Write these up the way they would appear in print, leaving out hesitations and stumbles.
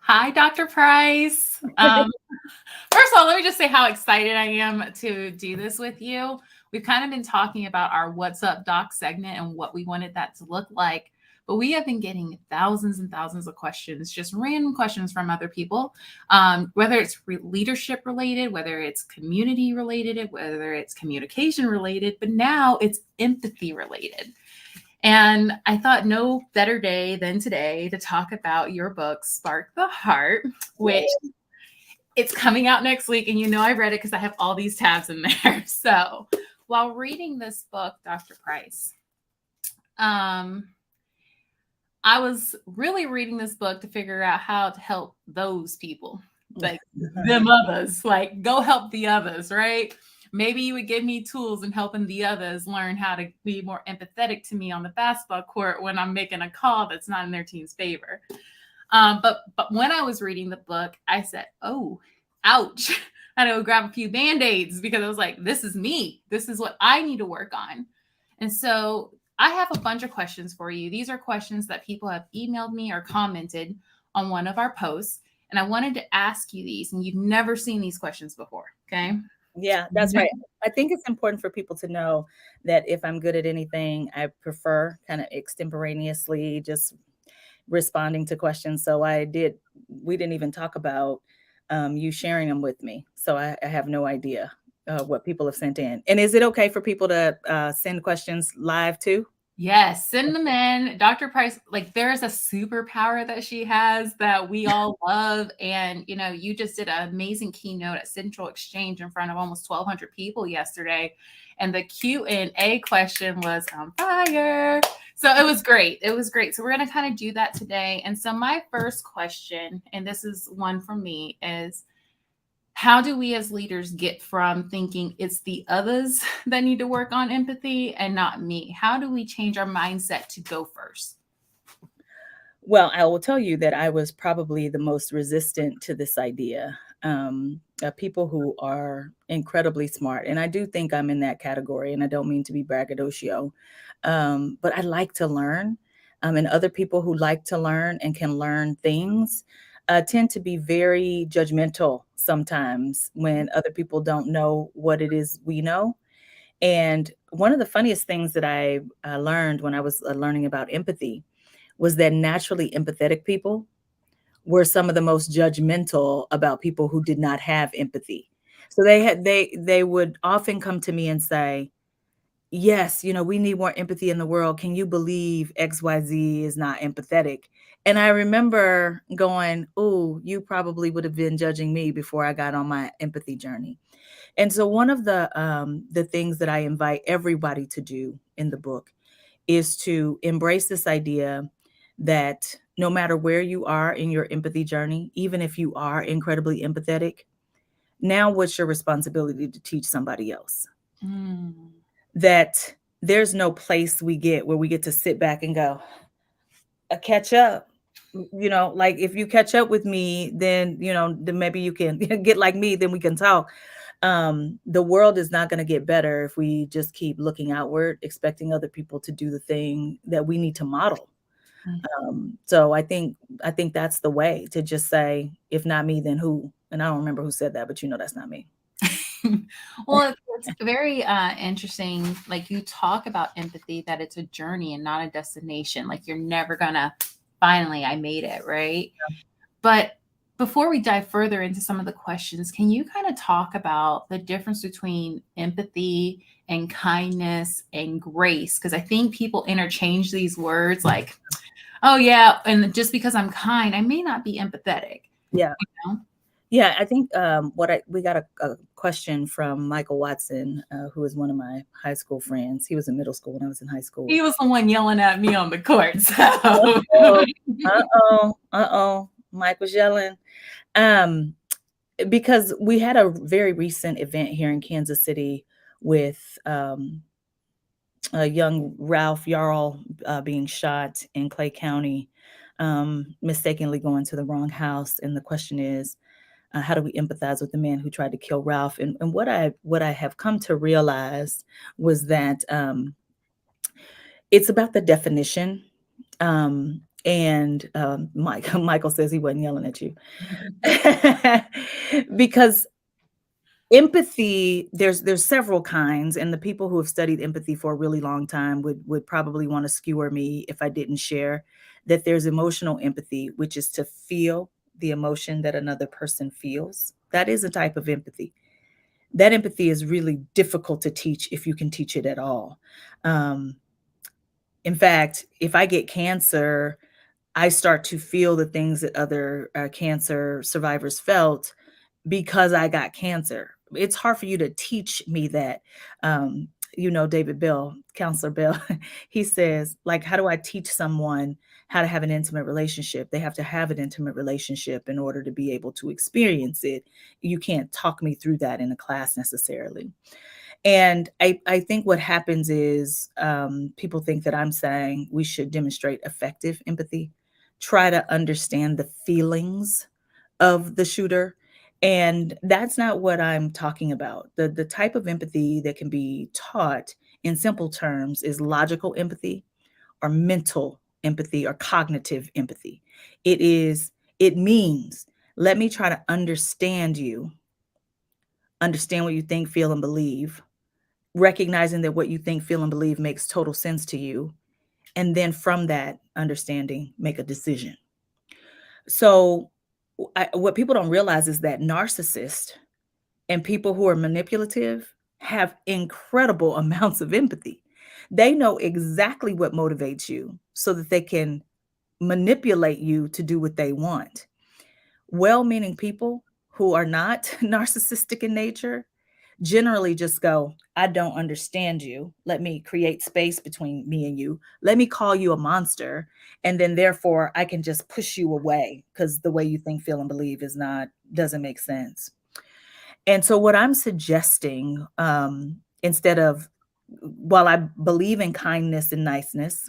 Hi, Dr. Price. First of all, let me just say how excited I am to do this with you. We've kind of been talking about our What's Up Doc segment and what we wanted that to look like. But we have been getting thousands and thousands of questions, just random questions from other people, whether it's leadership related, whether it's community related, whether it's communication related, but now it's empathy related. And I thought no better day than today to talk about your book, Spark the Heart, which it's coming out next week. And you know I read it because I have all these tabs in there. So while reading this book, Dr. Price, I was really reading this book to figure out how to help those people, like them others, like go help the others, right? Maybe you would give me tools in helping the others learn how to be more empathetic to me on the basketball court when I'm making a call that's not in their team's favor. But when I was reading the book, I said, "Oh, ouch!" I had to go grab a few band-aids because I was like, "This is me. This is what I need to work on." And so I have a bunch of questions for you. These are questions that people have emailed me or commented on one of our posts, and I wanted to ask you these. And you've never seen these questions before, okay? Yeah, that's right. I think it's important for people to know that if I'm good at anything, I prefer kind of extemporaneously just responding to questions. So we didn't even talk about you sharing them with me. So I have no idea what people have sent in. And is it okay for people to send questions live too? Yes, send them in. Dr. Price, like there's a superpower that she has that we all love. And, you know, you just did an amazing keynote at Central Exchange in front of almost 1,200 people yesterday. And the Q&A question was on fire. So it was great. It was great. So we're going to kind of do that today. And so my first question, and this is one from me, is how do we as leaders get from thinking it's the others that need to work on empathy and not me? How do we change our mindset to go first? Well, I will tell you that I was probably the most resistant to this idea. People who are incredibly smart, and I do think I'm in that category, and I don't mean to be braggadocio, but I like to learn. And other people who like to learn and can learn things tend to be very judgmental sometimes when other people don't know what it is we know. And one of the funniest things that I learned when I was learning about empathy was that naturally empathetic people were some of the most judgmental about people who did not have empathy. So they would often come to me and say, "Yes, we need more empathy in the world. Can you believe XYZ is not empathetic?" And I remember going, "Oh, you probably would have been judging me before I got on my empathy journey." And so one of the things that I invite everybody to do in the book is to embrace this idea that no matter where you are in your empathy journey, even if you are incredibly empathetic, now what's your responsibility to teach somebody else? Mm. That there's no place we get where we get to sit back and go, catch up. Like if you catch up with me, then maybe you can get like me, then we can talk. The world is not going to get better if we just keep looking outward, expecting other people to do the thing that we need to model. So I think that's the way to just say, if not me, then who? And I don't remember who said that, but that's not me. Well, it's very interesting. Like you talk about empathy, that it's a journey and not a destination. Like you're never gonna finally, I made it, right? But before we dive further into some of the questions, can you kind of talk about the difference between empathy and kindness and grace? Because I think people interchange these words like, oh, yeah, and just because I'm kind, I may not be empathetic. Yeah. You know? Yeah, I think we got a question from Michael Watson, who is one of my high school friends. He was in middle school when I was in high school. He was the one yelling at me on the court. So. Uh-oh, uh-oh. Mike was yelling. Because we had a very recent event here in Kansas City with a young Ralph Yarl being shot in Clay County, mistakenly going to the wrong house. And the question is, how do we empathize with the man who tried to kill Ralph? And what I have come to realize was that it's about the definition. And Michael says he wasn't yelling at you. Because empathy, there's several kinds, and the people who have studied empathy for a really long time would probably want to skewer me if I didn't share that there's emotional empathy, which is to feel the emotion that another person feels. That is a type of empathy. That empathy is really difficult to teach if you can teach it at all. Um, in fact, if I get cancer, I start to feel the things that other cancer survivors felt because I got cancer. It's hard for you to teach me that. David Bell, Counselor Bell, he says, like, how do I teach someone how to have an intimate relationship? They have to have an intimate relationship in order to be able to experience it. You can't talk me through that in a class necessarily. And I think what happens is people think that I'm saying we should demonstrate effective empathy, try to understand the feelings of the shooter. And that's not what I'm talking about. The type of empathy that can be taught in simple terms is logical empathy or mental empathy or cognitive empathy. It means let me try to understand you, understand what you think, feel, and believe, recognizing that what you think, feel, and believe makes total sense to you. And then from that understanding, make a decision. So, what people don't realize is that narcissists and people who are manipulative have incredible amounts of empathy. They know exactly what motivates you so that they can manipulate you to do what they want. Well meaning people who are not narcissistic in nature generally just go, I don't understand you. Let me create space between me and you. Let me call you a monster. And then therefore I can just push you away because the way you think, feel, and believe doesn't make sense. And so what I'm suggesting, instead of while I believe in kindness and niceness,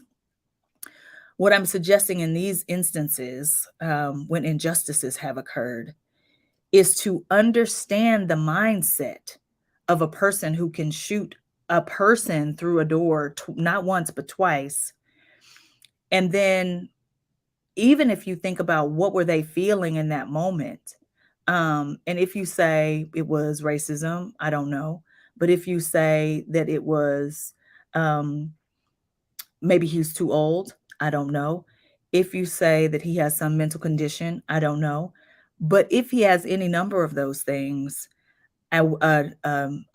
what I'm suggesting in these instances, when injustices have occurred, is to understand the mindset of a person who can shoot a person through a door, not once, but twice. And then even if you think about what were they feeling in that moment, and if you say it was racism, I don't know. But if you say that it was maybe he's too old, I don't know. If you say that he has some mental condition, I don't know. But if he has any number of those things, a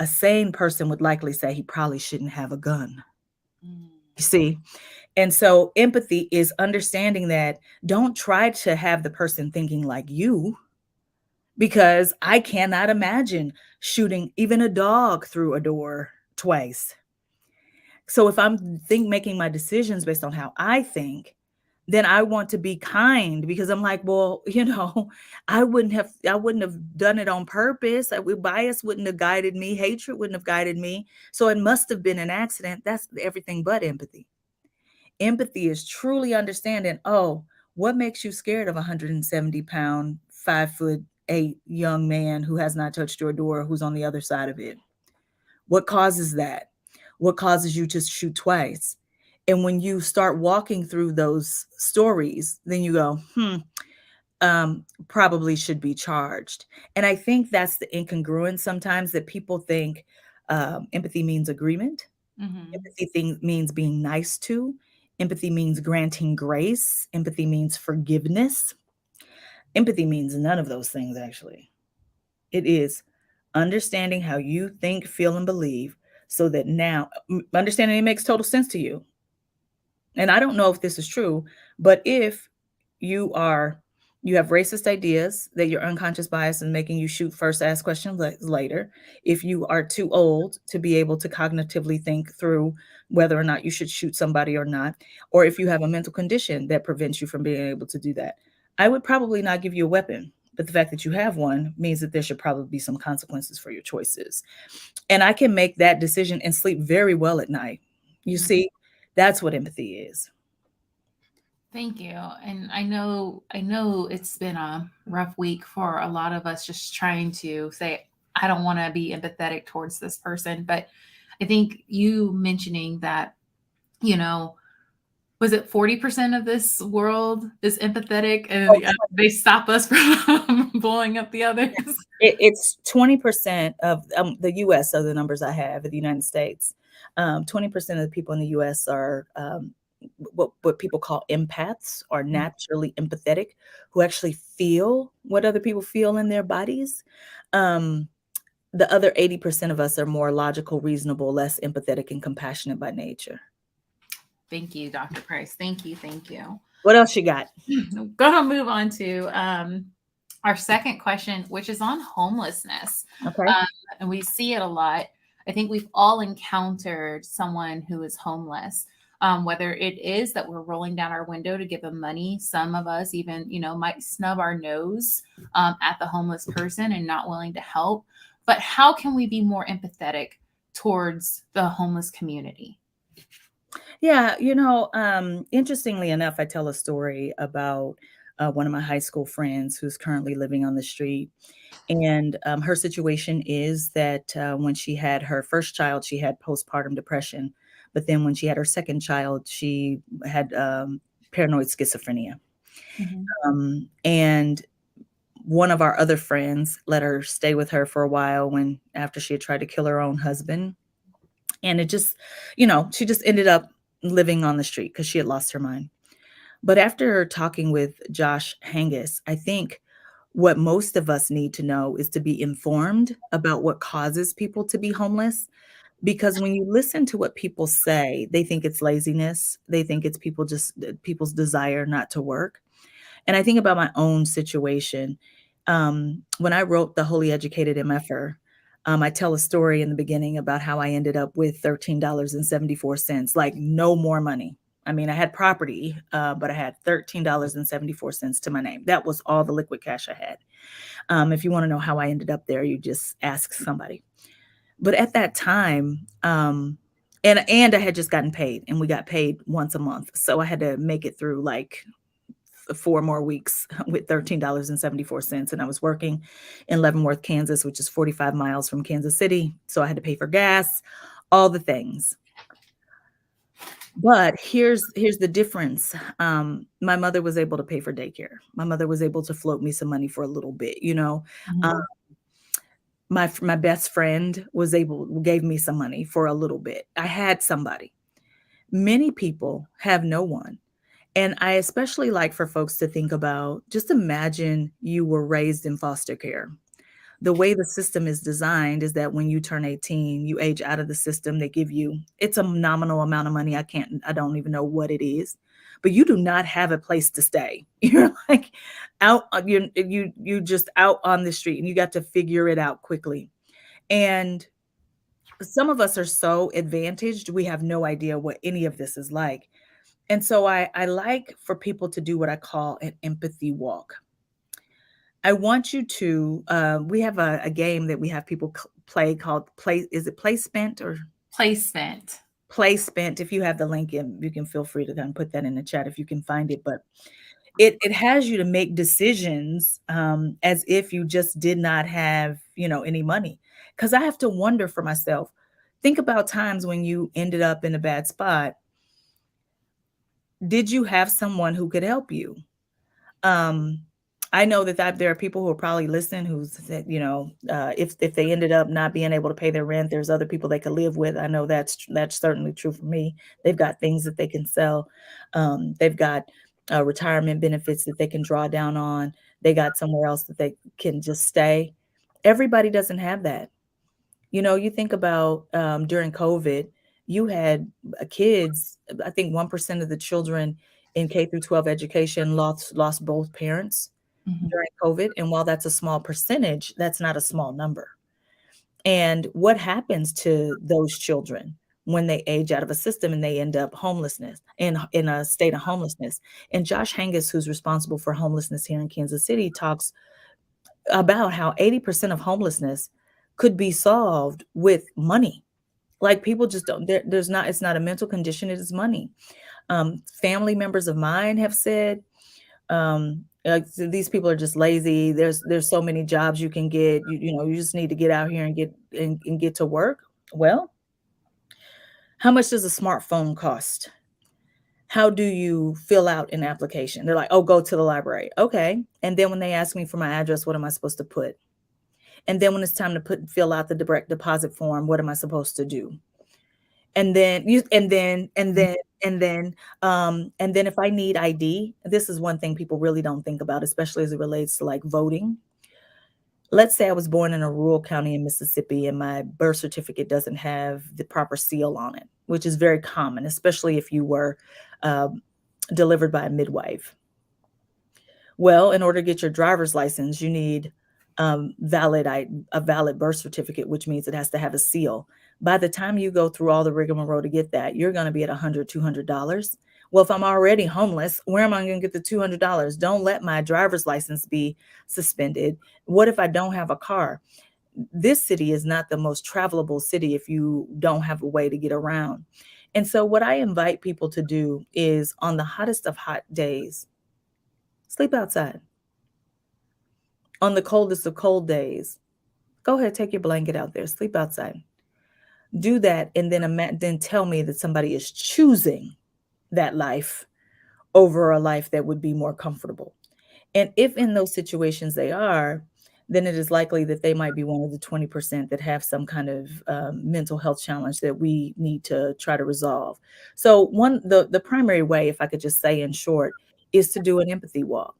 sane person would likely say he probably shouldn't have a gun. Mm. You see? And so empathy is understanding that don't try to have the person thinking like you, because I cannot imagine shooting even a dog through a door twice. So if I'm making my decisions based on how I think, then I want to be kind because I'm like, well, I wouldn't have done it on purpose. Bias wouldn't have guided me. Hatred wouldn't have guided me. So it must have been an accident. That's everything but empathy. Empathy is truly understanding, oh, what makes you scared of a 170-pound, 5'8" young man who has not touched your door, who's on the other side of it? What causes that? What causes you to shoot twice? And when you start walking through those stories, then you go, probably should be charged. And I think that's the incongruence sometimes that people think empathy means agreement. Mm-hmm. Empathy means being nice to. Empathy means granting grace. Empathy means forgiveness. Empathy means none of those things, actually. It is understanding how you think, feel, and believe so that now understanding it makes total sense to you. And I don't know if this is true, but if you are you have racist ideas that your unconscious bias is making you shoot first, ask questions later. If you are too old to be able to cognitively think through whether or not you should shoot somebody or not, or if you have a mental condition that prevents you from being able to do that, I would probably not give you a weapon. But the fact that you have one means that there should probably be some consequences for your choices. And I can make that decision and sleep very well at night. You see, that's what empathy is. Thank you. And I know it's been a rough week for a lot of us just trying to say, I don't want to be empathetic towards this person. But I think you mentioning that, you know, was it 40% of this world is empathetic and Oh, they stop us from blowing up the others? it's 20% of the US are the numbers I have in the United States. 20% of the people in the US are what people call empaths, or naturally empathetic, who actually feel what other people feel in their bodies. Um, the other 80% of us are more logical, reasonable, less empathetic, and compassionate by nature. Thank you, Dr. Price. Thank you. Thank you. What else you got? Gonna move on to our second question, which is on homelessness. Okay. And we see it a lot. I think we've all encountered someone who is homeless. Whether it is that we're rolling down our window to give them money, some of us even, might snub our nose at the homeless person and not willing to help. But how can we be more empathetic towards the homeless community? Yeah, interestingly enough, I tell a story about one of my high school friends who's currently living on the street. And her situation is that when she had her first child, she had postpartum depression. But then when she had her second child, she had paranoid schizophrenia. Mhm. And one of our other friends let her stay with her for a while when after she had tried to kill her own husband. And it just, she just ended up living on the street because she had lost her mind. But after talking with Josh Hangis, I think what most of us need to know is to be informed about what causes people to be homeless. Because when you listen to what people say, they think it's laziness. They think it's people's desire not to work. And I think about my own situation. When I wrote The Wholly Educated MFer, I tell a story in the beginning about how I ended up with $13.74, like no more money. I mean, I had property, but I had $13.74 to my name. That was all the liquid cash I had. If you want to know how I ended up there, you just ask somebody. But at that time, and I had just gotten paid, and we got paid once a month. So I had to make it through like 4 more weeks with $13.74. And I was working in Leavenworth, Kansas, which is 45 miles from Kansas City. So I had to pay for gas, all the things. But here's the difference. My mother was able to pay for daycare. My mother was able to float me some money for a little bit, Mhm. my best friend gave me some money for a little bit. I had somebody. Many people have no one. And I especially like for folks to think about, just imagine you were raised in foster care. The way the system is designed is that when you turn 18, you age out of the system. They give you, it's a nominal amount of money. I don't even know what it is, but you do not have a place to stay. You're like out, you just out on the street, and you got to figure it out quickly. And some of us are so advantaged, we have no idea what any of this is like. And so I like for people to do what I call an empathy walk. I want you to, we have a game that we have people play called is it Play Spent or Placement. Play Spent? If you have the link in, you can feel free to kind of put that in the chat if you can find it. But it has you to make decisions as if you just did not have, any money. Because I have to wonder for myself, think about times when you ended up in a bad spot. Did you have someone who could help you? Um, I know that there are people who are probably listening who said, if they ended up not being able to pay their rent, there's other people they could live with. I know that's certainly true for me. They've got things that they can sell. They've got retirement benefits that they can draw down on. They got somewhere else that they can just stay. Everybody doesn't have that. You think about during COVID, you had kids. I think 1% of the children in K through 12 education lost both parents Mhm. during COVID. And while that's a small percentage, that's not a small number. And what happens to those children when they age out of a system and they end up in a state of homelessness? And Josh Hangis, who's responsible for homelessness here in Kansas City, talks about how 80% of homelessness could be solved with money. Like people just don't, it's not a mental condition, it is money. Family members of mine have said, like these people are just lazy. There's so many jobs you can get. You just need to get out here and get to work. Well, how much does a smartphone cost? How do you fill out an application? They're like, oh, go to the library. Okay. And then when they ask me for my address, what am I supposed to put? And then when it's time to fill out the direct deposit form, what am I supposed to do? And then you and then if I need ID, this is one thing people really don't think about, especially as it relates to like voting. Let's say I was born in a rural county in Mississippi and my birth certificate doesn't have the proper seal on it, which is very common, especially if you were um, delivered by a midwife. Well, in order to get your driver's license, you need a valid birth certificate, which means it has to have a seal. By the time you go through all the rigmarole to get that, you're going to be at $100, $200. Well, if I'm already homeless, where am I going to get the $200? Don't let my driver's license be suspended. What if I don't have a car? This city is not the most travelable city if you don't have a way to get around. And so, what I invite people to do is on the hottest of hot days, sleep outside. On the coldest of cold days, go ahead, take your blanket out there, sleep outside. Do that, and then tell me that somebody is choosing that life over a life that would be more comfortable. And if in those situations they are, then it is likely that they might be one of the 20% that have some kind of mental health challenge that we need to try to resolve. So the primary way, if I could just say in short, is to do an empathy walk.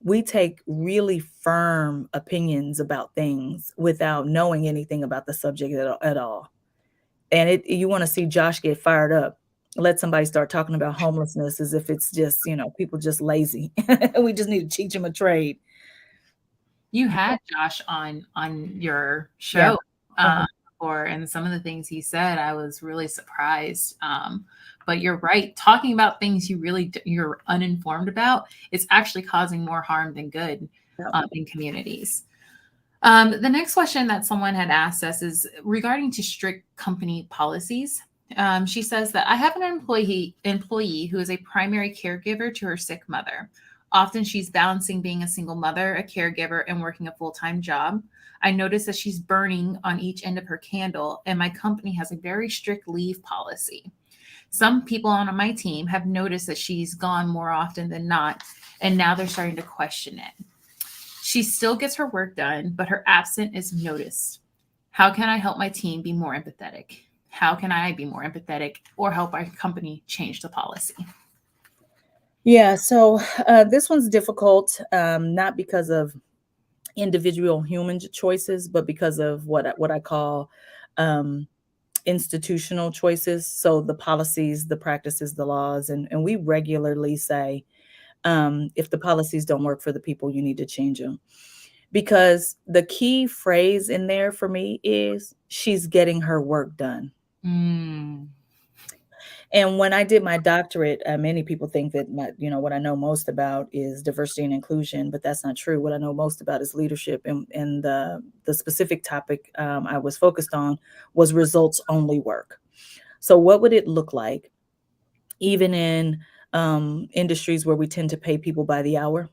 We take really firm opinions about things without knowing anything about the subject at all. And you want to see Josh get fired up. Let somebody start talking about homelessness as if it's just, people just lazy. We just need to teach them a trade. You had Josh on your Yeah. show before, and some of the things he said, I was really surprised. But you're right, talking about things you're uninformed about, it's actually causing more harm than good in communities. The next question that someone had asked us is regarding to strict company policies. She says that I have an employee who is a primary caregiver to her sick mother. Often she's balancing being a single mother, a caregiver, and working a full-time job. I notice that she's burning on each end of her candle, and my company has a very strict leave policy. Some people on my team have noticed that she's gone more often than not, and now they're starting to question it. She still gets her work done, but her absence is noticed. How can I help my team be more empathetic? How can I be more empathetic or help our company change the policy? Yeah, so this one's difficult, not because of individual human choices, but because of what I call institutional choices. So the policies, the practices, the laws, and we regularly say, if the policies don't work for the people, you need to change them. Because the key phrase in there for me is she's getting her work done. Mm. And when I did my doctorate, many people think that what I know most about is diversity and inclusion, but that's not true. What I know most about is leadership, and the specific topic I was focused on was results only work. So what would it look like, even in industries where we tend to pay people by the hour?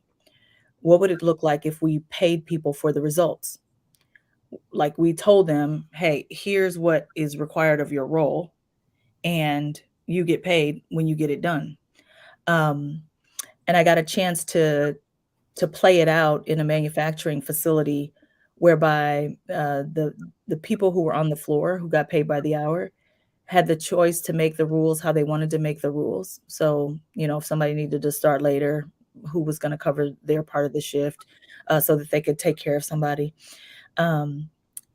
What would it look like if we paid people for the results? Like we told them, hey, here's what is required of your role, and you get paid when you get it done. And I got a chance to play it out in a manufacturing facility whereby the people who were on the floor, who got paid by the hour, had the choice to make the rules how they wanted to make the rules. So, if somebody needed to start later, who was going to cover their part of the shift so that they could take care of somebody.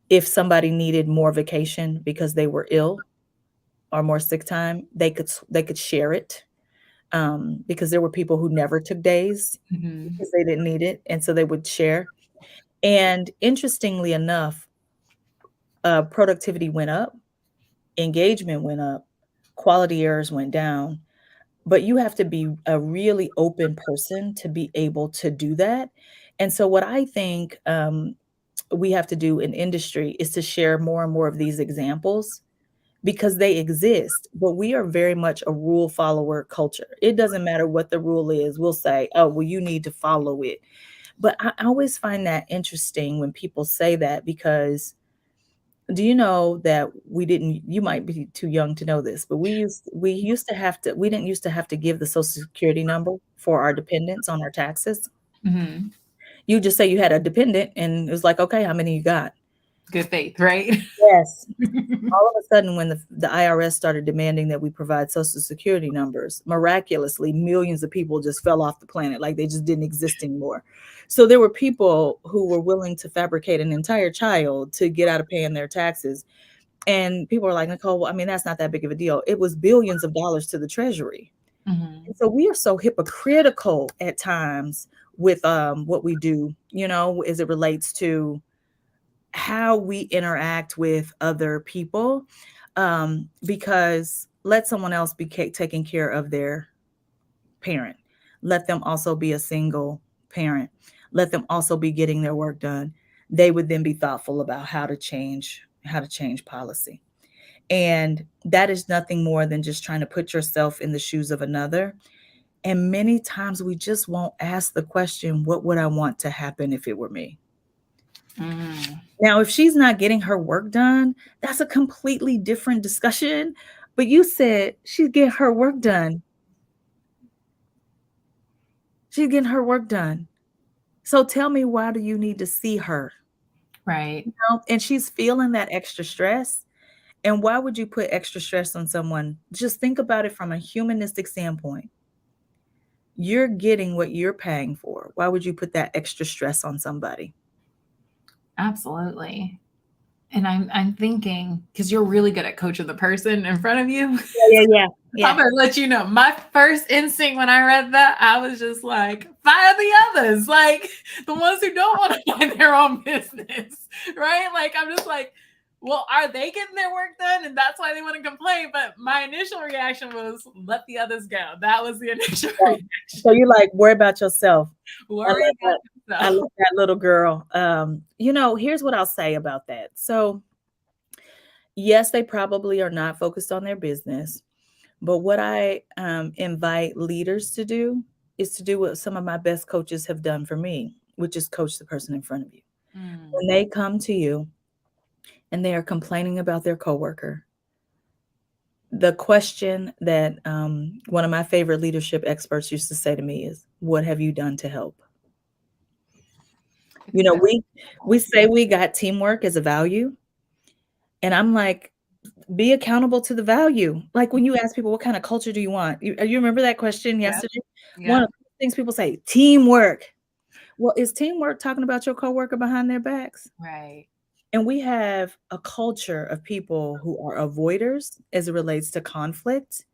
If somebody needed more vacation because they were ill or more sick time, they could share it, because there were people who never took days because they didn't need it, and so they would share. And interestingly enough, productivity went up, engagement went up, quality errors went down. But you have to be a really open person to be able to do that. And so what I think we have to do in industry is to share more and more of these examples, because they exist, but we are very much a rule follower culture. It doesn't matter what the rule is. We'll say, oh, well, you need to follow it. But I always find that interesting when people say that, because Do you know that we didn't you might be too young to know this, but we used to have to we didn't used to have to give the Social Security number for our dependents on our taxes. Mhm. You just say you had a dependent and it was like, "Okay, how many you got?" Good faith, right? Yes. All of a sudden, when the IRS started demanding that we provide Social Security numbers, miraculously, millions of people just fell off the planet, like they just didn't exist anymore. So there were people who were willing to fabricate an entire child to get out of paying their taxes. And people are like, "Nicole, well, I mean, that's not that big of a deal." It was billions of dollars to the treasury. Mhm. And so we are so hypocritical at times with what we do, as it relates to how we interact with other people, because let someone else be taking care of their parent. Let them also be a single parent. Let them also be getting their work done. They would then be thoughtful about how to change policy. And that is nothing more than just trying to put yourself in the shoes of another. And many times we just won't ask the question, what would I want to happen if it were me? Mm. Now, if she's not getting her work done, that's a completely different discussion. But you said she's getting her work done. She's getting her work done. So tell me, why do you need to see her? Right. And she's feeling that extra stress. And why would you put extra stress on someone? Just think about it from a humanistic standpoint. You're getting what you're paying for. Why would you put that extra stress on somebody? Absolutely. And I'm thinking, because you're really good at coaching the person in front of you. Yeah, yeah, yeah, I'm yeah. gonna let you know. My first instinct when I read that, I was just like, fire the others, like the ones who don't want to mind their own business, right? Like I'm just like, well, are they getting their work done, and that's why they want to complain? But my initial reaction was, let the others go. That was the initial So reaction. so you like, worry about yourself. I Worry love about that. I yourself. love that little girl. Here's what I'll say about that. So, yes, they probably are not focused on their business, but what I invite leaders to do is to do what some of my best coaches have done for me, which is coach the person in front of you. Mm, When they come to you and they are complaining about their coworker, the question that one of my favorite leadership experts used to say to me is, "What have you done to help?" it's You know, so we say we got teamwork as a value, and I'm like, be accountable to the value. Like when you ask people, what kind of culture do you want? You remember that question yeah, yesterday? One yeah, of the things people say, teamwork. Well, is teamwork talking about your coworker behind their backs? right. And we have a culture of people who are avoiders as it relates to conflict.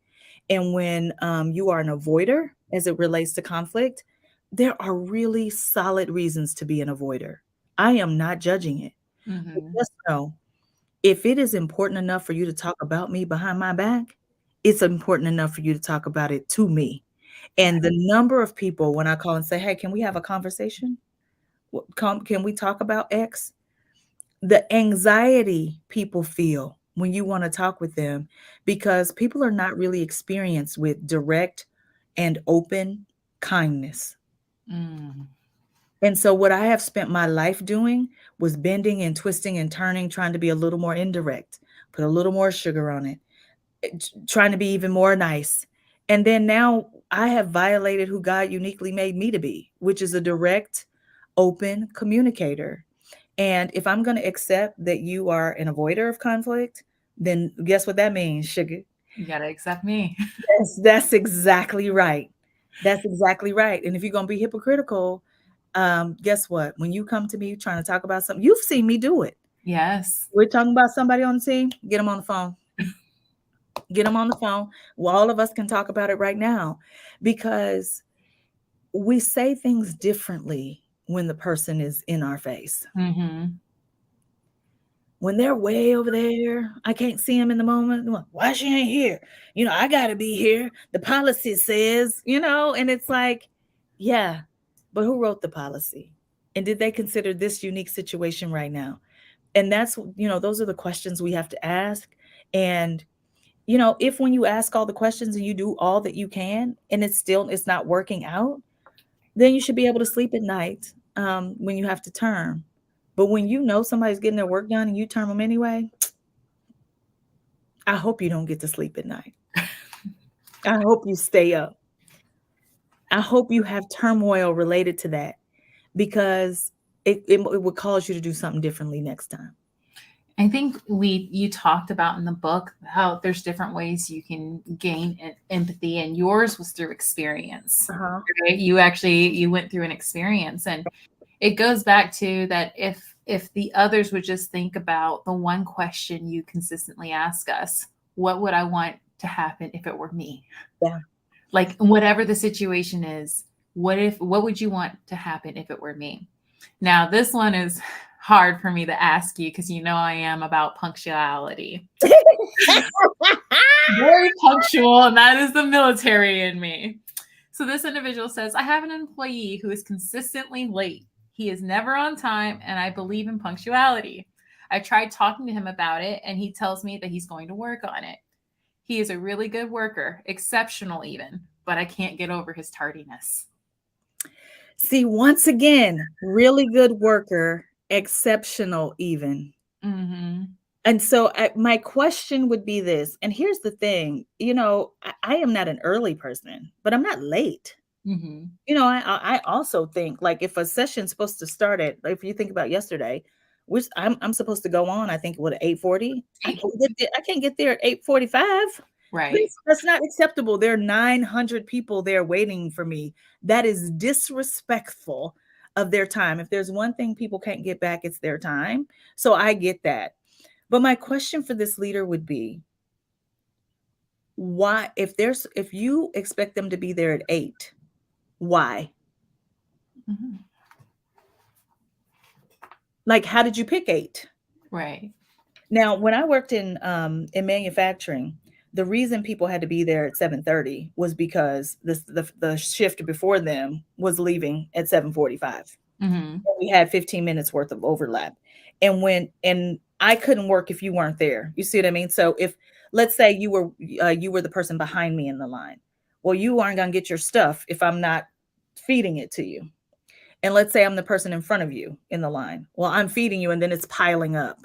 And when you are an avoider as it relates to conflict, there are really solid reasons to be an avoider. I am not judging it. But Hmm. just know, if it is important enough for you to talk about me behind my back, it's important enough for you to talk about it to me. And the number of people when I call and say, "Hey, can we have a conversation? Can we talk about X?" The anxiety people feel when you want to talk with them, because people are not really experienced with direct and open kindness. Mm, And so what I have spent my life doing was bending and twisting and turning, trying to be a little more indirect, put a little more sugar on it, trying to be even more nice. And then now I have violated who God uniquely made me to be, which is a direct, open communicator. And if I'm going to accept that you are an avoider of conflict, then guess what that means, sugar? you gotta accept me. That's exactly right. That's exactly right. And if you're going to be hypocritical, guess what? When you come to me trying to talk about something, you've seen me do it. Yes. We're talking about somebody on the team, get them on the phone. Get them on the phone. Well, all of us can talk about it right now, because we say things differently when the person is in our face. Hmm. When they're way over there, I can't see them in the moment. I'm like, why she ain't here? I got to be here. The policy says, and it's like, yeah, but who wrote the policy? And did they consider this unique situation right now? And those are the questions we have to ask. And if when you ask all the questions and you do all that you can and it's not working out, then you should be able to sleep at night when you have to turn. But when you know somebody's getting their work done and you term them anyway, I hope you don't get to sleep at night. I hope you stay up. I hope you have turmoil related to that, because it would cause you to do something differently next time. I think you talked about in the book how there's different ways you can gain empathy, and yours was through experience. Uh-huh. Right? You went through an experience, and it goes back to that if the others would just think about the one question you consistently ask us, what would I want to happen if it were me? Yeah. Like whatever the situation is, what would you want to happen if it were me? Now, this one is hard for me to ask you because you know I am about punctuality. Very punctual, and that is the military in me. So this individual says, I have an employee who is consistently late. He is never on time, and I believe in punctuality. I tried talking to him about it, and he tells me that he's going to work on it. He is a really good worker, exceptional even, but I can't get over his tardiness. See, once again, really good worker, exceptional even. Mm-hmm. And so my question would be this, and here's the thing, I am not an early person, but I'm not late. Mm-hmm. I also think, like, if a session's supposed to start at, if you think about yesterday, which I'm supposed to go on, I think, what, at 8:40? I can't get there at 8:45. Right. That's not acceptable. There are 900 people there waiting for me. That is disrespectful of their time. If there's one thing people can't get back, it's their time. So I get that. But my question for this leader would be, why, if you expect them to be there at 8, why? Mm-hmm. Like, how did you pick 8? Right. Now, when I worked in manufacturing, the reason people had to be there at 7:30 was because the shift before them was leaving at 7:45. Mm-hmm. We had 15 minutes worth of overlap. And I couldn't work if you weren't there. You see what I mean? So if, let's say you were the person behind me in the line. Well, you aren't going to get your stuff if I'm not feeding it to you. And let's say I'm the person in front of you in the line. Well, I'm feeding you and then it's piling up.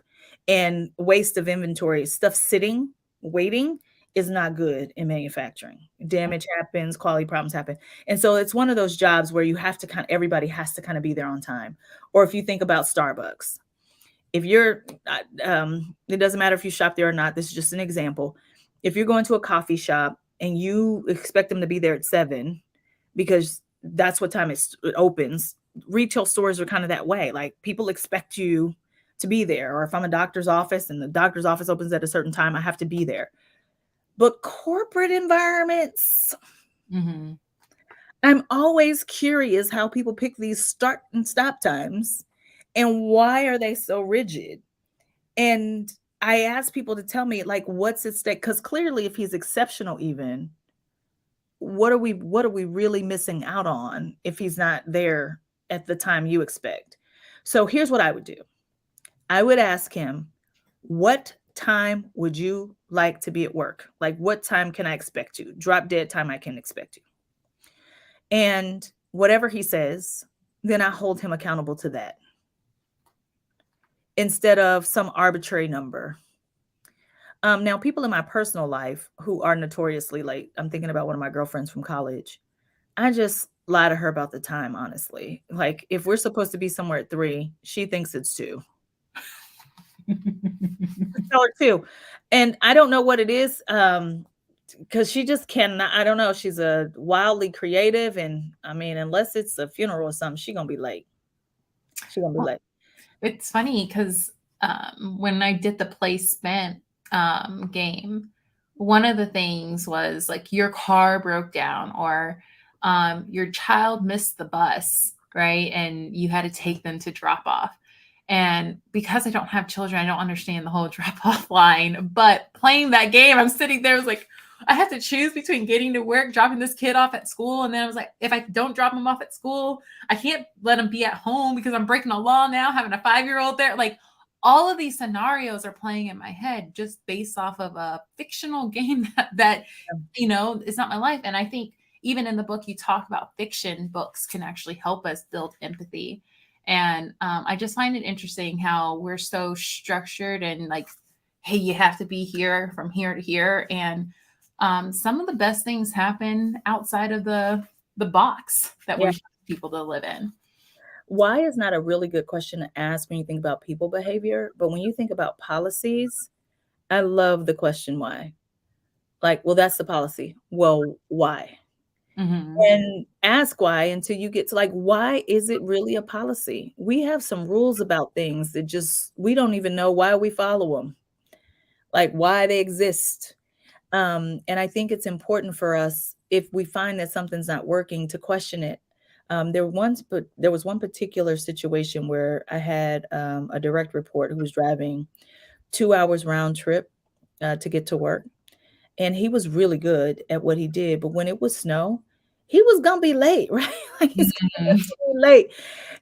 And waste of inventory, stuff sitting, waiting is not good in manufacturing. Damage happens, quality problems happen. And so it's one of those jobs where you have to everybody has to kind of be there on time. Or if you think about Starbucks, if you're, it doesn't matter if you shop there or not. This is just an example. If you're going to a coffee shop and you expect them to be there at 7 because that's what time it opens, retail stores are kind of that way. Like, people expect you to be there. Or if I'm a doctor's office and the doctor's office opens at a certain time, I have to be there. But corporate environments, Mm-hmm. I'm always curious how people pick these start and stop times and why are they so rigid? And I ask people to tell me, like, what's at stake? Because clearly, if he's exceptional even, what are we really missing out on if he's not there at the time you expect? So here's what I would do. I would ask him, what time would you like to be at work? Like, what time can I expect you? Drop dead time I can expect you. And whatever he says, then I hold him accountable to that instead of some arbitrary number. Now, people in my personal life who are notoriously late, I'm thinking about one of my girlfriends from college. I just lie to her about the time, honestly. Like, if we're supposed to be somewhere at 3, she thinks it's 2. Tell her 2. And I don't know what it is, because she just cannot, I don't know, she's a wildly creative, and I mean, unless it's a funeral or something, she's gonna be late. It's funny because when I did the place spent game, one of the things was like your car broke down or your child missed the bus, right? And you had to take them to drop off. And because I don't have children, I don't understand the whole drop off line. But playing that game, I'm sitting there, I was like, I have to choose between getting to work, dropping this kid off at school. And then I was like, if I don't drop him off at school, I can't let him be at home because I'm breaking the law now, having a 5-year-old there. Like, all of these scenarios are playing in my head just based off of a fictional game that is not my life. And I think even in the book, you talk about fiction books can actually help us build empathy. And I just find it interesting how we're so structured and like, hey, you have to be here from here to here. And some of the best things happen outside of the box that Yeah. we're people to live in. Why is not a really good question to ask when you think about people behavior, but when you think about policies, I love the question why. Like, well, that's the policy. Well, why? Hmm. And ask why until you get to like, why is it really a policy? We have some rules about things that just we don't even know why we follow them, like why they exist. And I think it's important for us if we find that something's not working to question it. But there was one particular situation where I had a direct report who was driving 2 hours round trip to get to work, and he was really good at what he did. But when it was snow, he was gonna be late, right? Like he's gonna Hmm. be late.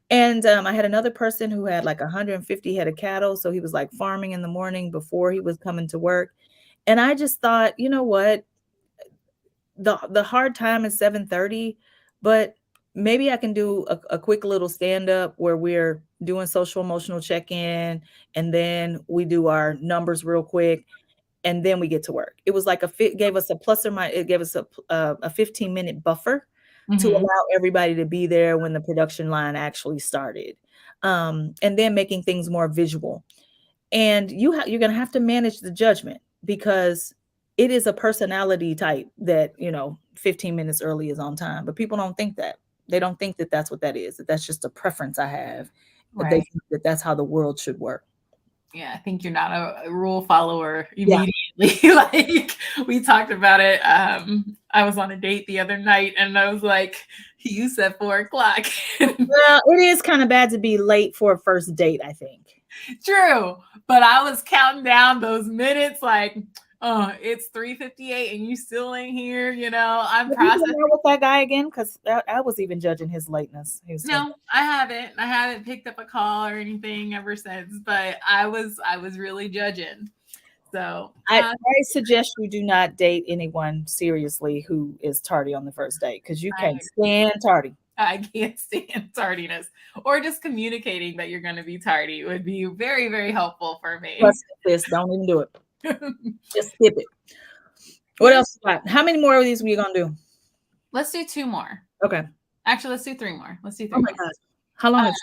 And I had another person who had like 150 head of cattle, so he was like farming in the morning before he was coming to work. And I just thought, you know what? The hard time is 7:30, but maybe I can do a quick little stand up where we're doing social emotional check-in, and then we do our numbers real quick, and then we get to work. It was like gave us a plus or minus, it gave us a 15-minute buffer to Hmm. allow everybody to be there when the production line actually started. And then making things more visual. And you're going to have to manage the judgment because it is a personality type that, 15 minutes early is on time, but people don't think that. They don't think that that's what that is, that that's just a preference I have. They Right. think that that's how the world should work. Yeah, I think you're not a rule follower Yeah. immediately. Like we talked about it. I was on a date the other night and I was like, you said 4 o'clock. Well, it is kind of bad to be late for a first date, I think. True. But I was counting down those minutes like, oh, it's 3:58 and you still ain't here, I'm Have you been processing. out with that guy again? Because I was even judging his lateness. He was taking. No, I haven't. I haven't picked up a call or anything ever since, but I was really judging. So, I suggest you do not date anyone seriously who is tardy on the first date because you I can't stand tardy. I can't stand tardiness. Or just communicating that you're going to be tardy would be very, very helpful for me. Trust me, sis, don't even do it. Just skip it. What Here's else you got? How many more of these we gonna do? Let's do two more. Okay. Actually, let's do three more. Let's do Oh three my more. God. How long is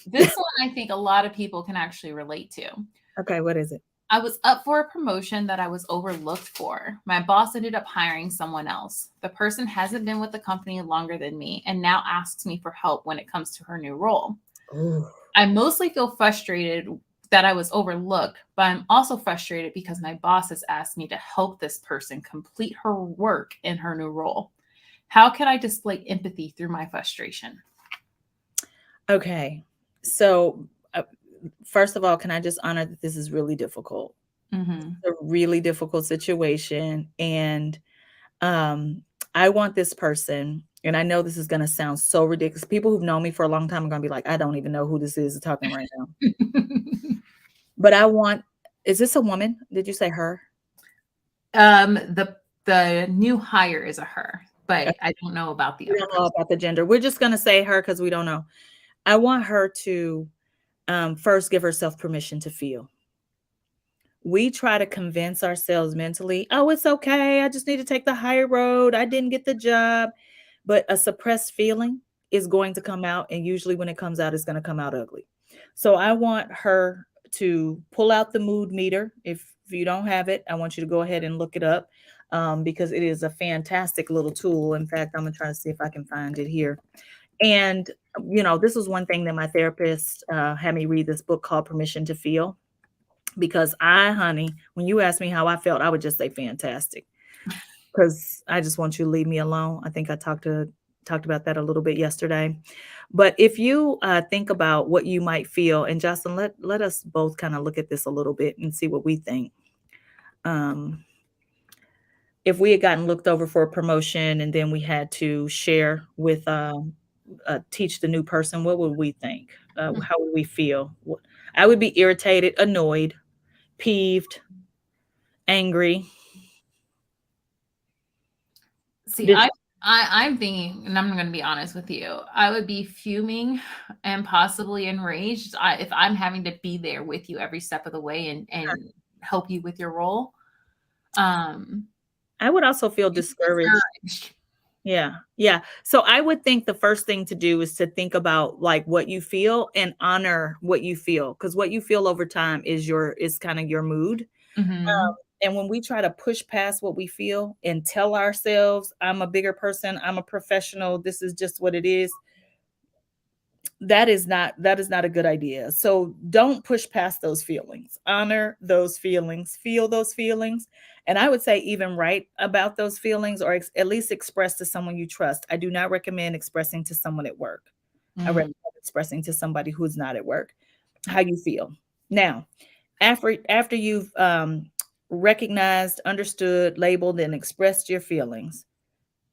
This one I think a lot of people can actually relate to. okay, what is it? I was up for a promotion that I was overlooked for. My boss ended up hiring someone else. The person hasn't been with the company longer than me and now asks me for help when it comes to her new role. Ooh. I mostly feel frustrated that I was overlooked, but I'm also frustrated because my boss has asked me to help this person complete her work in her new role. How can I display empathy through my frustration? Okay. So, first of all, can I just honor that this is really difficult? Hmm. A really difficult situation. And I want this person, and I know this is going to sound so ridiculous. People who've known me for a long time are going to be like, I don't even know who this is talking right now. But is this a woman? Did you say her? The new hire is a her, but I don't know about the We other don't know person. about the gender. We're just going to say her because we don't know. I want her to first give herself permission to feel. We try to convince ourselves mentally, oh, it's okay. I just need to take the higher road. I didn't get the job. But a suppressed feeling is going to come out. And usually when it comes out, it's going to come out ugly. So I want her to pull out the mood meter. If you don't have it, I want you to go ahead and look it up because it is a fantastic little tool. In fact, I'm going to try to see if I can find it here. And, this was one thing that my therapist had me read this book called Permission to Feel. Because honey, when you asked me how I felt, I would just say fantastic. Because I just want you to leave me alone. I think I talked about that a little bit yesterday. But if you think about what you might feel, and Justin, let us both kind of look at this a little bit and see what we think. If we had gotten looked over for a promotion and then we had to share with teach the new person, what would we think? How would we feel? I would be irritated, annoyed, peeved, angry. See, Did I you? I'm thinking, and I'm going to be honest with you, I would be fuming and possibly enraged if I'm having to be there with you every step of the way and help you with your role. Um, I would also feel discouraged. discouraged. Yeah. Yeah. So I would think the first thing to do is to think about like what you feel and honor what you feel, because what you feel over time is kind of your mood. Mhm. And when we try to push past what we feel and tell ourselves, I'm a bigger person, I'm a professional, this is just what it is, that is not a good idea. So don't push past those feelings. Honor those feelings, feel those feelings. And I would say even write about those feelings or at least express to someone you trust. I do not recommend expressing to someone at work. I Mm. recommend expressing to somebody who's not at work how you feel. Now, after you've recognized, understood, labeled, and expressed your feelings,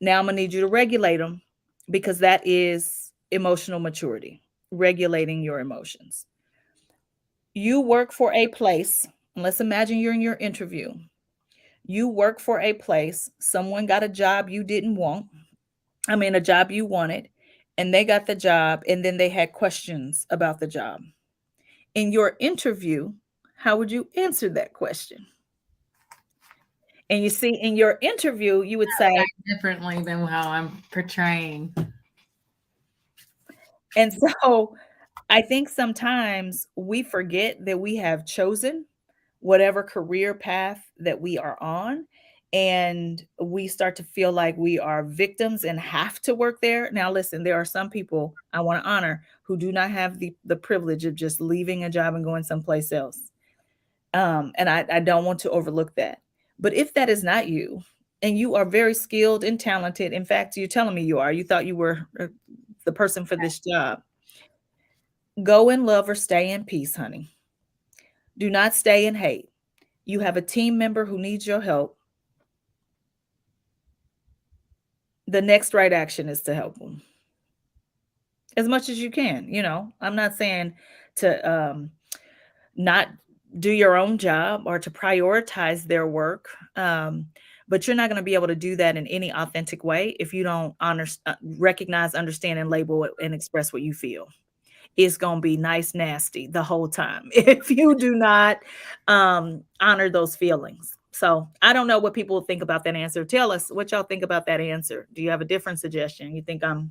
now I'm gonna need you to regulate them because that is emotional maturity, regulating your emotions. You work for a place. Let's imagine you're in your interview. You work for a place. Someone got a job you didn't want. I mean, a job you wanted, and they got the job, and then they had questions about the job. In your interview, how would you answer that question? And you see, in your interview, you would say, Differently than how I'm portraying. and so I think sometimes we forget that we have chosen whatever career path that we are on, and we start to feel like we are victims and have to work there. Now, listen, there are some people I want to honor who do not have the privilege of just leaving a job and going someplace else. And I don't want to overlook that. But if that is not you, and you are very skilled and talented, in fact, you're telling me you are, you thought you were the person for this job, go in love or stay in peace, honey. Do not stay in hate. You have a team member who needs your help. The next right action is to help them as much as you can. I'm not saying to not do your own job or to prioritize their work. But you're not going to be able to do that in any authentic way if you don't recognize, understand, and label it and express what you feel. It's going to be nice, nasty the whole time if you do not honor those feelings. So I don't know what people think about that answer. Tell us what y'all think about that answer. Do you have a different suggestion? You think and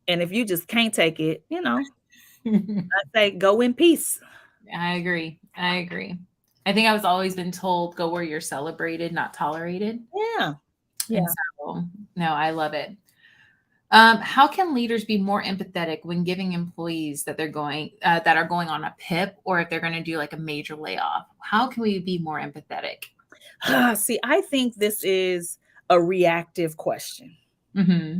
if you just can't take it, I say go in peace. I agree. I agree. I think I was always been told go where you're celebrated, not tolerated. Yeah. And Yeah. so, no, I love it. How can leaders be more empathetic when giving employees that are going on a PIP, or if they're going to do like a major layoff? How can we be more empathetic? See, I think this is a reactive question. Hmm.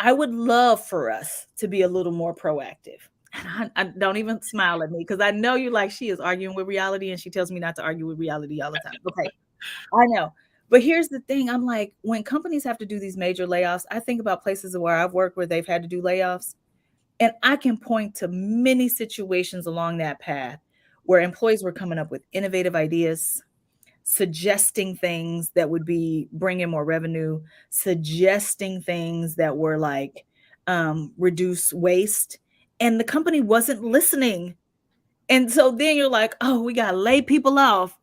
I would love for us to be a little more proactive. And I don't even smile at me because I know you like she is arguing with reality and she tells me not to argue with reality all the time. Okay, I know. But here's the thing. I'm like, when companies have to do these major layoffs, I think about places where I've worked where they've had to do layoffs. And I can point to many situations along that path where employees were coming up with innovative ideas, suggesting things that would be bringing more revenue, suggesting things that were like reduce waste, and the company wasn't listening. And so then you're like, oh, we got to lay people off.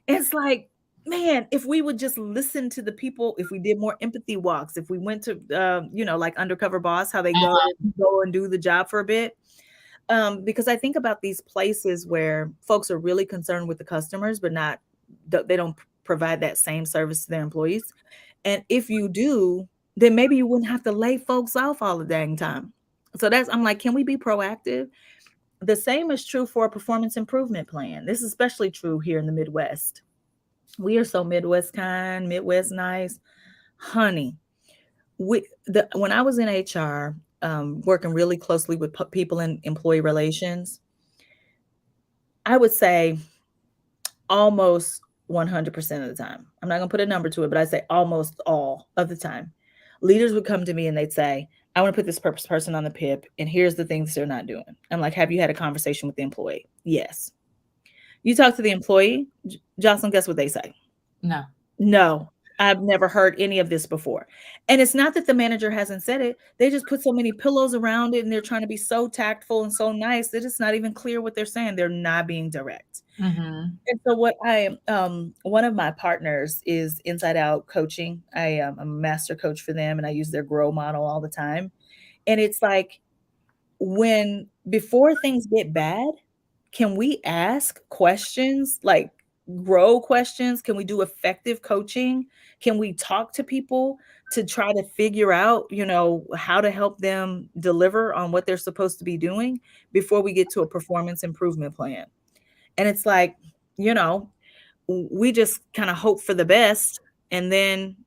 And it's like, man, if we would just listen to the people, if we did more empathy walks, if we went to, like Undercover Boss, how they go and do the job for a bit. Because I think about these places where folks are really concerned with the customers, but they don't provide that same service to their employees. And if you do, then maybe you wouldn't have to lay folks off all the dang time. So I'm like, can we be proactive? The same is true for a performance improvement plan. This is especially true here in the Midwest. We are so Midwest kind, Midwest nice. Honey, when I was in HR, working really closely with people in employee relations, I would say almost 100% of the time. I'm not going to put a number to it, but I say almost all of the time. Leaders would come to me and they'd say, I want to put this person on the PIP, and here's the things they're not doing. I'm like, have you had a conversation with the employee? Yes. You talk to the employee, Jocelyn, guess what they say? No. No. I've never heard any of this before. And it's not that the manager hasn't said it. They just put so many pillows around it and they're trying to be so tactful and so nice that it's not even clear what they're saying. They're not being direct. Mm-hmm. And so what I one of my partners is Inside Out Coaching. I'm a master coach for them and I use their grow model all the time. And it's like when before things get bad, can we ask questions like grow questions? Can we do effective coaching? Can we talk to people to try to figure out, how to help them deliver on what they're supposed to be doing before we get to a performance improvement plan? And it's like, you know, we just kind of hope for the best and then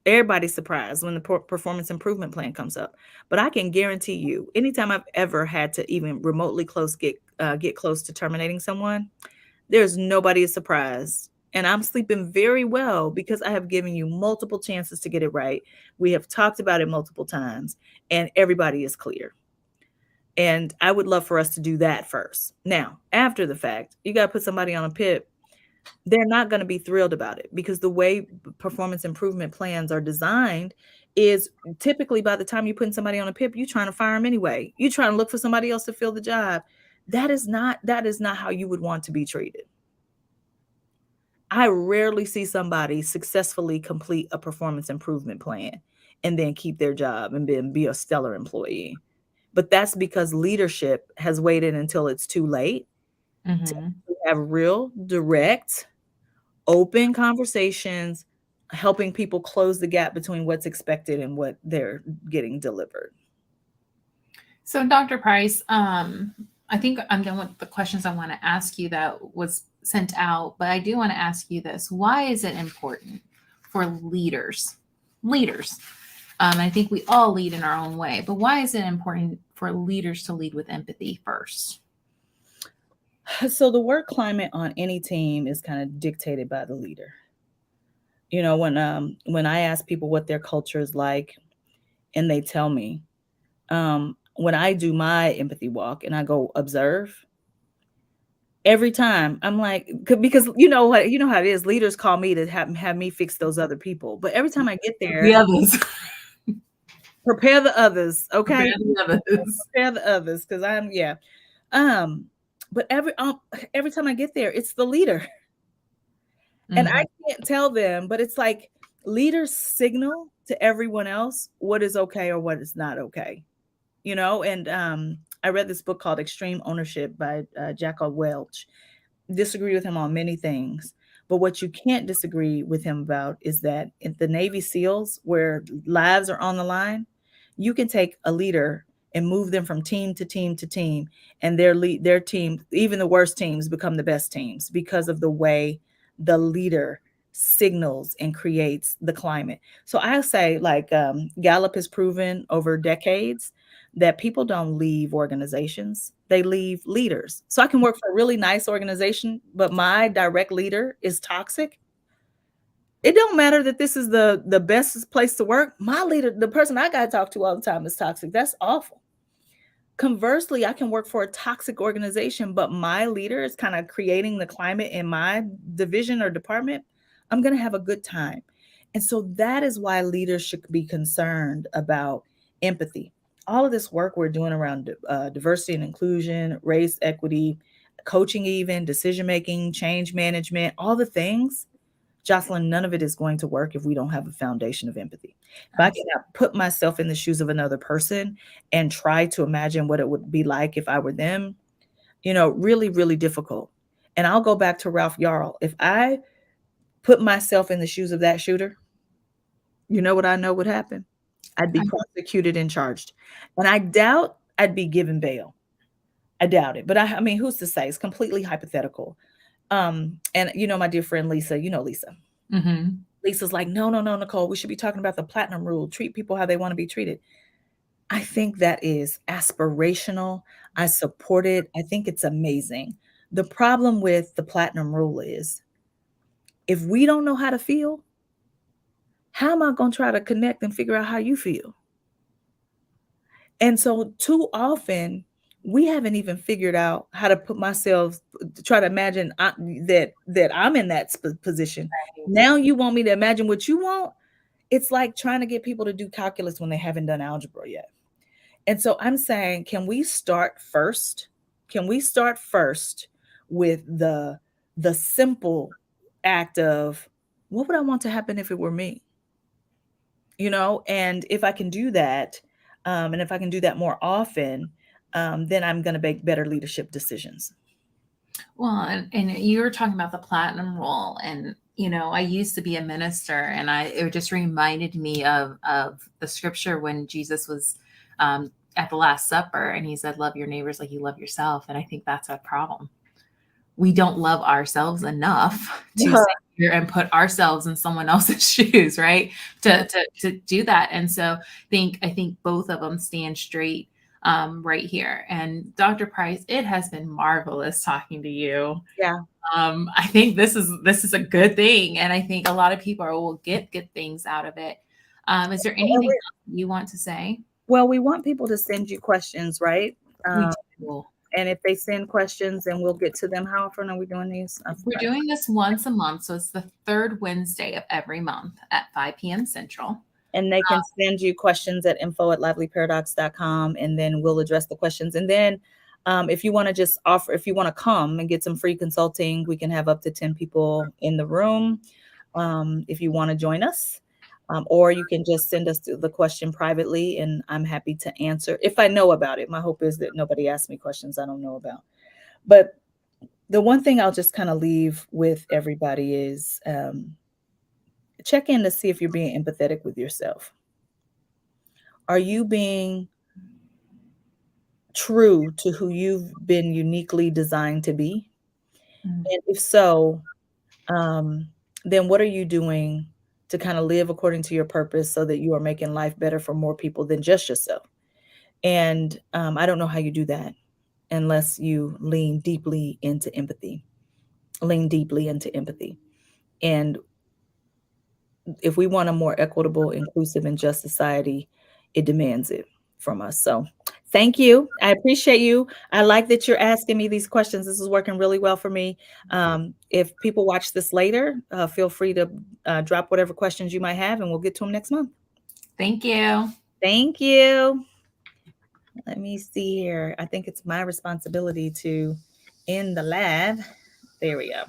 everybody's surprised when the performance improvement plan comes up. But I can guarantee you, anytime I've ever had to even remotely get close to terminating someone, there's nobody is surprised. And I'm sleeping very well because I have given you multiple chances to get it right. We have talked about it multiple times, and everybody is clear. And I would love for us to do that first. Now, after the fact, you got to put somebody on a PIP. They're not going to be thrilled about it because the way performance improvement plans are designed is typically by the time you put somebody on a PIP, you're trying to fire them anyway. You're trying to look for somebody else to fill the job. That is not how you would want to be treated. I rarely see somebody successfully complete a performance improvement plan and then keep their job and then be a stellar employee. But that's because leadership has waited until it's too late to Mm-hmm. have real, direct, open conversations, helping people close the gap between what's expected and what they're getting delivered. So, Dr. Price, I think I'm done with the questions I want to ask you that was sent out, but I do want to ask you this. Why is it important for leaders? I think we all lead in our own way, but why is it important for leaders to lead with empathy first? So the work climate on any team is kind of dictated by the leader. When I ask people what their culture is like and they tell me, when I do my empathy walk and I go observe, every time I'm like, because how it is. Leaders call me to have me fix those other people, but every time I get The there, others. prepare the others, okay? The others. Prepare the others, because um, but every time I get there, it's the leader, and Mm-hmm. I can't tell them, but it's like leaders signal to everyone else what is okay or what is not okay, And I read this book called Extreme Ownership by Jacko Welch. Disagree with him on many things. But what you can't disagree with him about is that in the Navy SEALs, where lives are on the line, you can take a leader and move them from team to team to team, and their team, even the worst teams, become the best teams because of the way the leader signals and creates the climate. So I say, like Gallup has proven over decades that people don't leave organizations, they leave leaders. So I can work for a really nice organization, but my direct leader is toxic. It don't matter that this is the best place to work. My leader, the person I got to talk to all the time, is toxic. That's awful. Conversely, I can work for a toxic organization, but my leader is kind of creating the climate in my division or department. I'm going to have a good time. And so that is why leaders should be concerned about empathy. All of this work we're doing around diversity and inclusion, race, equity, coaching, even decision making, change management, all the things, Jocelyn, none of it is going to work if we don't have a foundation of empathy. If I cannot put myself in the shoes of another person and try to imagine what it would be like if I were them, really, really difficult. And I'll go back to Ralph Yarl. If I put myself in the shoes of that shooter, you know what I know would happen? I'd be prosecuted and charged. And I doubt I'd be given bail. I doubt it. But I mean, who's to say? It's completely hypothetical. And my dear friend Lisa, Lisa. Mm-hmm. Lisa's like, no, no, no, Nicole, we should be talking about the platinum rule. Treat people how they want to be treated. I think that is aspirational. I support it. I think it's amazing. The problem with the platinum rule is if we don't know how to feel, how am I going to try to connect and figure out how you feel? And so too often we haven't even figured out how to put myself, try to imagine that I'm in that position. Now you want me to imagine what you want? It's like trying to get people to do calculus when they haven't done algebra yet. And so I'm saying, can we start first? Can we start first with the simple act of, what would I want to happen if it were me? You know, and if I can do that, and if I can do that more often, then I'm going to make better leadership decisions. Well, and you were talking about the platinum rule, and I used to be a minister, and it just reminded me of the scripture when Jesus was at the Last Supper, and he said, "Love your neighbors like you love yourself." And I think that's a problem. We don't love ourselves enough to sit here and put ourselves in someone else's shoes, right? To do that. And so I think both of them stand straight right here. And Dr. Price, it has been marvelous talking to you. Yeah. I think this is a good thing, and I think a lot of people will get good things out of it. Is there anything else you want to say? Well, we want people to send you questions, right? We do. And if they send questions, then we'll get to them. How often are we doing these? We're doing this once a month, so it's the third Wednesday of every month at 5 p.m. Central. And they can send you questions at info@livelyparadox.com, and then we'll address the questions. And then if you want to just offer, if you want to come and get some free consulting, we can have up to 10 people in the room if you want to join us. Or you can just send us the question privately, and I'm happy to answer if I know about it. My hope is that nobody asks me questions I don't know about. But the one thing I'll just kind of leave with everybody is check in to see if you're being empathetic with yourself. Are you being true to who you've been uniquely designed to be? Mm-hmm. And if so, then what are you doing to kind of live according to your purpose so that you are making life better for more people than just yourself? And I don't know how you do that unless you lean deeply into empathy. And if we want a more equitable, inclusive, and just society, it demands it from us. So thank you. I appreciate you. I like that you're asking me these questions. This is working really well for me. If people watch this later, feel free to drop whatever questions you might have, and we'll get to them next month. Thank you. Thank you. Let me see here. I think it's my responsibility to end the live. There we go.